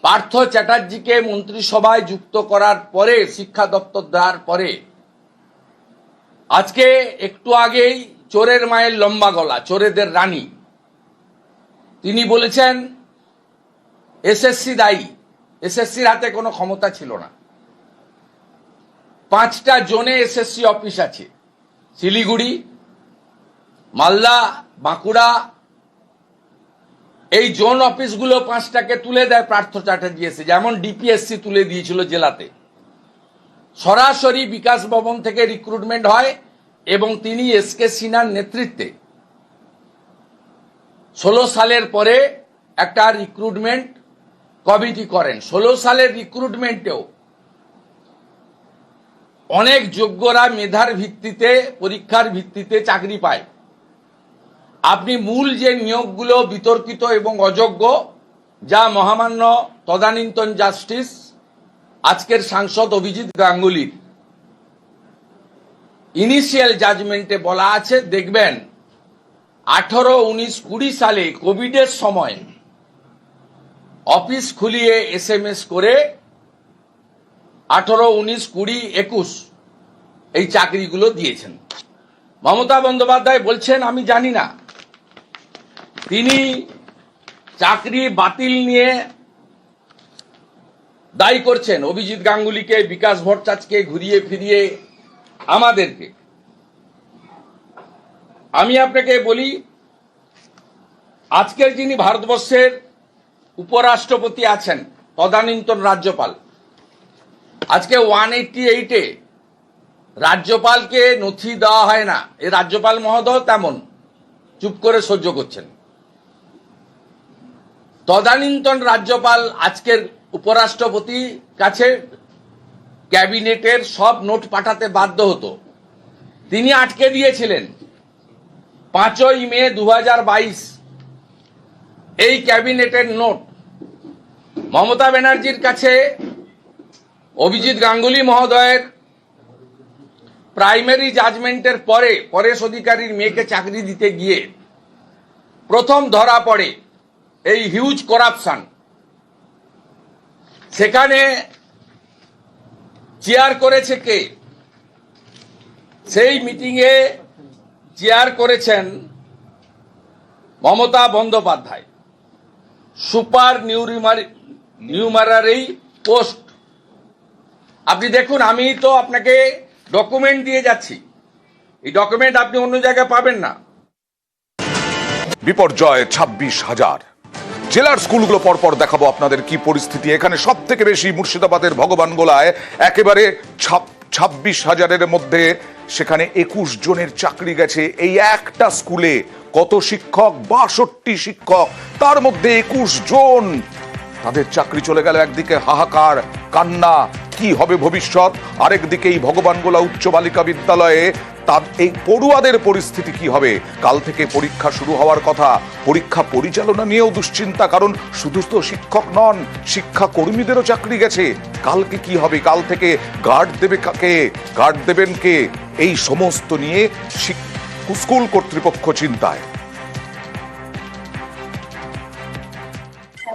পার্থ চ্যাটার্জিকে মন্ত্রিসভায় যুক্ত করার পরে, শিক্ষা দপ্তর দেওয়ার পরে, আজকে একটু আগেই চোরের মায়ের লম্বা গলা, চোরেদের রানী, তিনি বলেছেন এসএসসি দায়ী। এসএসসির হাতে কোনো ক্ষমতা ছিল না। 5টা জোনে এসএসসি অফিস আছে, শিলিগুড়ি, মালদা, বাঁকুড়া। এই জোন অফিসগুলো 5টাকে তুলে দেয় পার্থ চ্যাটার্জি এসে, যেমন ডিপিএসসি তুলে দিয়েছিল জেলাতে। সরাসরি বিকাশ ভবন থেকে রিক্রুটমেন্ট হয় এবং তিনি এসকে সিনহার নেতৃত্বে 16 সালের পরে একটা রিক্রুটমেন্ট কমিটি করেন। 16 সালের রিক্রুটমেন্টেও অনেক যোগ্যরা মেধার ভিত্তিতে, পরীক্ষার ভিত্তিতে চাকরি পায়। আপনি মূল যে নিয়োগগুলো বিতর্কিত এবং অযোগ্য, যা মহামান্য তদানীন্তন জাস্টিস আজকের সাংসদ অভিজিৎ গাঙ্গুলির ইনিশিয়াল জাজমেন্টে বলা আছে, দেখবেন 18, 19, 20 সালে কোভিডের সময় অফিস খুলিয়ে এসএমএস করে 18, 19, 20, 21 এই চাকরিগুলো দিয়েছেন। মমতা বন্দ্যোপাধ্যায় বলছেন আমি জানি না। তিনি চাকরি বাতিল নিয়ে দায়ী করছেন অভিজিৎ গাঙ্গুলিকে, বিকাশ ভট্টাচার্যকে, ঘুরিয়ে ফিরিয়ে আমাদেরকে। আমি আপনাকে বলি, আজকের যিনি ভারতবর্ষের উপরাষ্ট্রপতি আছেন, তদানীন্তন রাজ্যপাল, আজকে 188-এ রাজ্যপালকে নথি দেওয়া হয় না। এই রাজ্যপাল মহোদয় তেমন চুপ করে সহ্য করছেন। তদানীন্তন রাজ্যপাল আজকের উপরাষ্ট্রপতি কাছে ক্যাবিনেটের সব নোট পাঠাতে বাধ্য হতো। তিনি আটকে দিয়েছিলেন 5ই মে 2022 এই ক্যাবিনেটের নোট মমতা ব্যানার্জির কাছে অভিজিৎ গাঙ্গুলি মহোদয়ের প্রাইমারি জাজমেন্টের পরে পরেশ অধিকারীর মেয়েকে চাকরি দিতে গিয়ে প্রথম ধরা পড়ে এই হিউজ করাপশন। সেখানে চেয়ার করেছে কে? সেই মিটিংয়ে চেয়ার করেছেন Mamata Bandyopadhyay. Super numerary post. আপনি দেখুন, আমি তো আপনাকে ডকুমেন্ট দিয়ে যাচ্ছি, এই ডকুমেন্ট আপনি অন্য জায়গায় পাবেন না। বিপর্যয় 26,000। জেলার স্কুলগুলো পরপর দেখাবো আপনাদের কি পরিস্থিতি। এখানে সব থেকে বেশি মুর্শিদাবাদের ভগবানগোলায়, একেবারে 26,000-এর মধ্যে সেখানে 21 জনের চাকরি গেছে। এই একটা স্কুলে কত শিক্ষক? 62 শিক্ষক, তার মধ্যে 21 জন তাদের চাকরি চলে গেল। একদিকে হাহাকার, কান্না, কি হবে ভবিষ্যৎ, আরেকদিকে এই ভগবানগোলা উচ্চ বালিকা বিদ্যালয়ে তার এই পড়ুয়াদের পরিস্থিতি কি হবে। কাল থেকে পরীক্ষা শুরু হওয়ার কথা। পরীক্ষা পরিচালনা নিয়েও দুশ্চিন্তা, কারণ শুধু তো শিক্ষক নন, শিক্ষা কর্মীদেরও চাকরি গেছে। কালকে কি হবে? কাল থেকে গার্ড দেবে কাকে, গার্ড দেবেন কে, এই সমস্ত নিয়ে স্কুল কর্তৃপক্ষ চিন্তায়।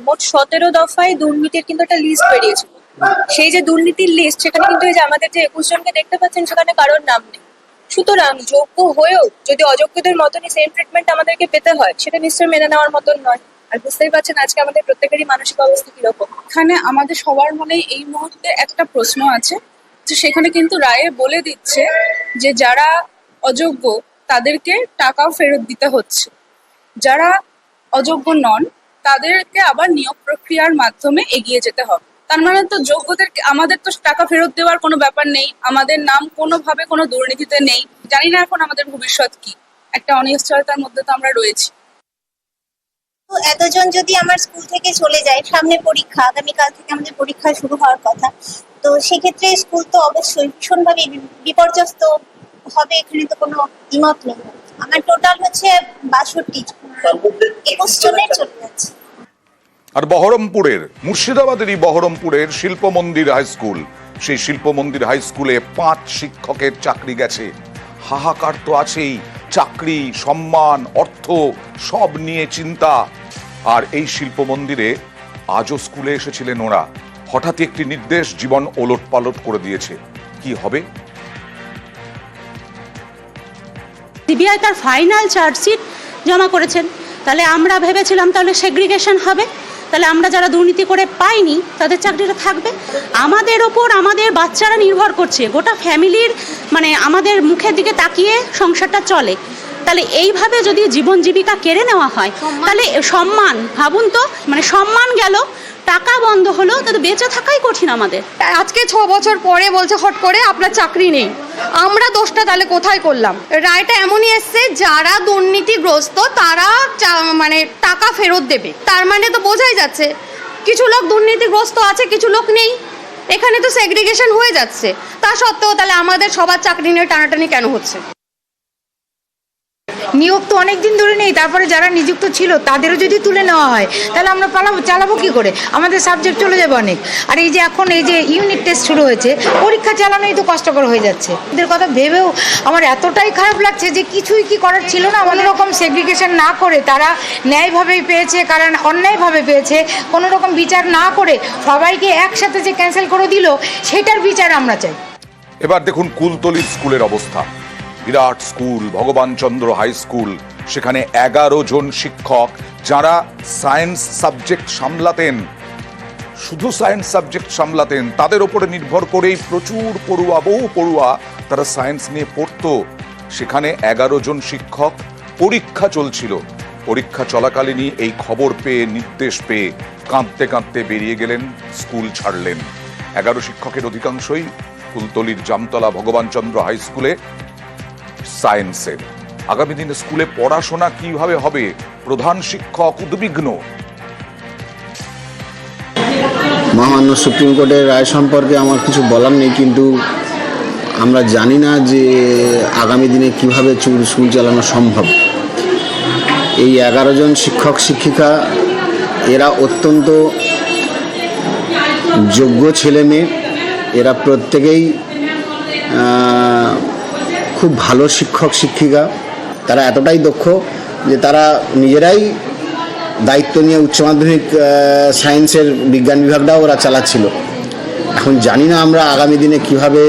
মোট 17 দফায় দুর্নীতির কিন্তু একটা লিস্ট বেরিয়েছে। সেই যে দুর্নীতির লিস্ট, সেখানে কিন্তু এই যে আমাদের যে 21 জনকে দেখতে পাচ্ছেন, সেখানে কারোর নাম নেই। সুতরাং যোগ্য হয়েও যদি অযোগ্যদের মতনই সেম ট্রিটমেন্ট আমাদেরকে পেতে হয়, সেটা নিশ্চয়ই মেনে নেওয়ার মতন নয়। আর বুঝতেই পারছেন আজকে আমাদের প্রত্যেকেরই মানসিক অবস্থা কিরকম। এখানে আমাদের সবার মনে এই মুহূর্তে একটা প্রশ্ন আছে, যে সেখানে কিন্তু রায়ে বলে দিচ্ছে যে যারা অযোগ্য তাদেরকে টাকা ফেরত দিতে হচ্ছে, যারা অযোগ্য নন তাদেরকে আবার নিয়োগ প্রক্রিয়ার মাধ্যমে এগিয়ে যেতে হবে। তার মানে তো যোগ্যদের আমাদের তো টাকা ফেরত দেওয়ার কোনো ব্যাপার নেই, আমাদের নাম কোনোভাবে কোনো দুর্নীতিতে নেই। জানি না এখন আমাদের ভবিষ্যৎ কি, একটা অনিশ্চয়তার মধ্যে তো আমরা রয়েছি। তো এতজন যদি আমার স্কুল থেকে চলে যায়, সামনে পরীক্ষা, আগামীকাল থেকে আমাদের পরীক্ষা শুরু হওয়ার কথা, তো সেক্ষেত্রে স্কুল তো অবশ্যই ভীষণভাবে বিপর্যস্ত হবে, এখানে তো কোনো দ্বিমত নেই। আমার টোটাল হচ্ছে 62, 21 জনের চলে যাচ্ছে। আর বহরমপুরের, মুর্শিদাবাদেরই বহরমপুরের শিল্প মন্দির হাই স্কুল, সেই শিল্প মন্দির হাই স্কুলে 5 শিক্ষকের চাকরি গেছে। হাহাকার তো আছেই, চাকরি, সম্মান, অর্থ সব নিয়ে চিন্তা। আর এই শিল্প মন্দিরে আজও স্কুলে এসেছিলেন ওরা। হঠাৎই একটি নির্দেশ জীবন ওলটপালট করে দিয়েছে। কি হবে? সিবিআই তার ফাইনাল চার্জশিট জমা করেছেন। তাহলে আমরা ভেবেছিলাম তাহলে সেগ্রিগেশন হবে, তাহলে আমরা যারা দুর্নীতি করে পাইনি তাদের চাকরিটা থাকবে। আমাদের ওপর আমাদের বাচ্চারা নির্ভর করছে, গোটা ফ্যামিলির মানে আমাদের মুখের দিকে তাকিয়ে সংসারটা চলে। তাহলে এইভাবে যদি জীবন জীবিকা কেড়ে নেওয়া হয় তাহলে সম্মান, ভাবুন তো, মানে সম্মান গেল, টাকা বন্ধ হলো, তাহলে বেঁচে থাকাই কঠিন আমাদের। আজকে 6 বছর পরে বলছে হট করে আপনার চাকরি নেই। আমরা দোষটা তাহলে কোথায় করলাম? রায়টা এমনই এসছে যারা দুর্নীতিগ্রস্ত তারা মানে টাকা ফেরত দেবে। তার মানে তো বোঝাই যাচ্ছে কিছু লোক দুর্নীতিগ্রস্ত আছে, কিছু লোক নেই। এখানে তো সেগ্রিগেশন হয়ে যাচ্ছে। তা সত্ত্বেও তাহলে আমাদের সবার চাকরি নিয়ে টানাটানি কেন হচ্ছে? নিয়োগ তো অনেক দিন ধরে নেই, তারপরে যারা নিযুক্ত ছিল তাদেরও যদি তুলে নেওয়া হয় তাহলে আমরা চালাবো কি করে? আমাদের সাবজেক্ট চলে যাবে অনেক। আর এই যে এখন এই যে ইউনিট টেস্ট শুরু হয়েছে, পরীক্ষা চালানোই তো কষ্টকর হয়ে যাচ্ছে। এদের কথা ভেবেও আমার এতটাই খারাপ লাগছে যে কিছুই কি করার ছিল না। কোনো রকম সেগ্রিগেশন না করে তারা ন্যায়ভাবেই পেয়েছে, কারণ অন্যায়ভাবে পেয়েছে। কোনো রকম বিচার না করে সবাইকে একসাথে যে ক্যান্সেল করে দিল, সেটার বিচার আমরা চাই। এবার দেখুন কুলতলির স্কুলের অবস্থা। বিরাট স্কুল, ভগবানচন্দ্র হাই স্কুল। সেখানে 11 জন শিক্ষক যারা সায়েন্স সাবজেক্ট সামলাতেন, শুধু সায়েন্স সাবজেক্ট সামলাতেন, তাদের উপরে নির্ভর করেই প্রচুর পড়ুয়া, বহু পড়ুয়া তারা সায়েন্স নিয়ে পড়তো। সেখানে 11 জন শিক্ষক, পরীক্ষা চলছিল। পরীক্ষা চলাকালীনই এই খবর পেয়ে, নির্দেশ পেয়ে কাঁদতে কাঁদতে বেরিয়ে গেলেন, স্কুল ছাড়লেন। 11 শিক্ষকের অধিকাংশই কুলতলির জামতলা ভগবানচন্দ্র হাই স্কুলে সায়েন্সের। আগামী দিনে স্কুলে পড়াশোনা কিভাবে হবে? প্রধান শিক্ষক উদ্বিগ্ন। মহামান্য সুপ্রিম কোর্টের রায় সম্পর্কে আমার কিছু বলার নেই, কিন্তু আমরা জানি না যে আগামী দিনে কিভাবে স্কুল চালানো সম্ভব। এই 11 জন শিক্ষক শিক্ষিকা এরা অত্যন্ত যোগ্য ছেলে মেয়ে। এরা প্রত্যেকেই খুব ভালো শিক্ষক শিক্ষিকা। তারা এতটাই দক্ষ যে তারা নিজেরাই দায়িত্ব নিয়ে উচ্চ মাধ্যমিক সায়েন্সের বিজ্ঞান বিভাগটাও ওরা চালাচ্ছিল। এখন জানি না আমরা আগামী দিনে কিভাবে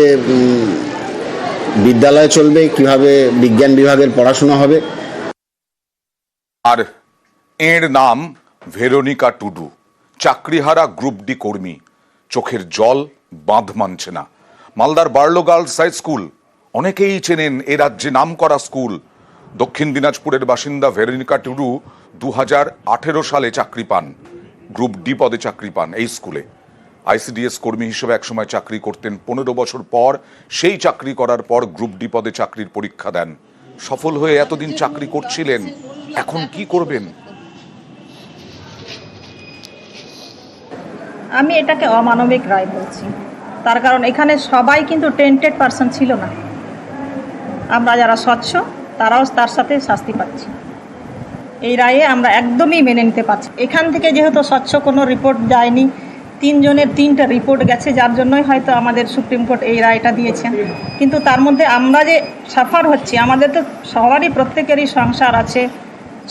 বিদ্যালয় চলবে, কিভাবে বিজ্ঞান বিভাগের পড়াশোনা হবে। আর এর নাম ভেরোনিকা টুডু, চাকরিহারা গ্রুপ ডি কর্মী। চোখের জল, বাঁধ মানছে না। মালদার বার্লো গার্লস হাই স্কুল অনেকেই চেনেন, এ রাজ্যে নামকরা স্কুল। দক্ষিণ দিনাজপুরের বাসিন্দা ভেরোনিকা টুডু 2018 সালে চাকরি পান, গ্রুপ ডি পদে চাকরি পান এই স্কুলে। আইসিডিএস কর্মী হিসেবে একসময় চাকরি করতেন। 15 বছর পর সেই চাকরি করার পর গ্রুপ ডি পদে চাকরির পরীক্ষা দেন। সফল হয়ে এতদিন চাকরি করছিলেন, এখন কি করবেন? আমি এটাকে অমানবিক রায় বলছি। তার কারণ এখানে সবাই কিন্তু টেন্টেড পারসন ছিল না। আমরা যারা স্বচ্ছ তারাও তার সাথে শাস্তি পাচ্ছি। এই রায়ে আমরা একদমই মেনে নিতে পারছি। এখান থেকে যেহেতু স্বচ্ছ কোনো রিপোর্ট যায়নি, 3 জনের 3টা রিপোর্ট গেছে, যার জন্যই হয়তো আমাদের সুপ্রিম কোর্ট এই রায়টা দিয়েছেন। কিন্তু তার মধ্যে আমরা যে সাফার হচ্ছি, আমাদের তো সবারই প্রত্যেকেরই সংসার আছে,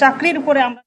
চাকরির উপরে আমরা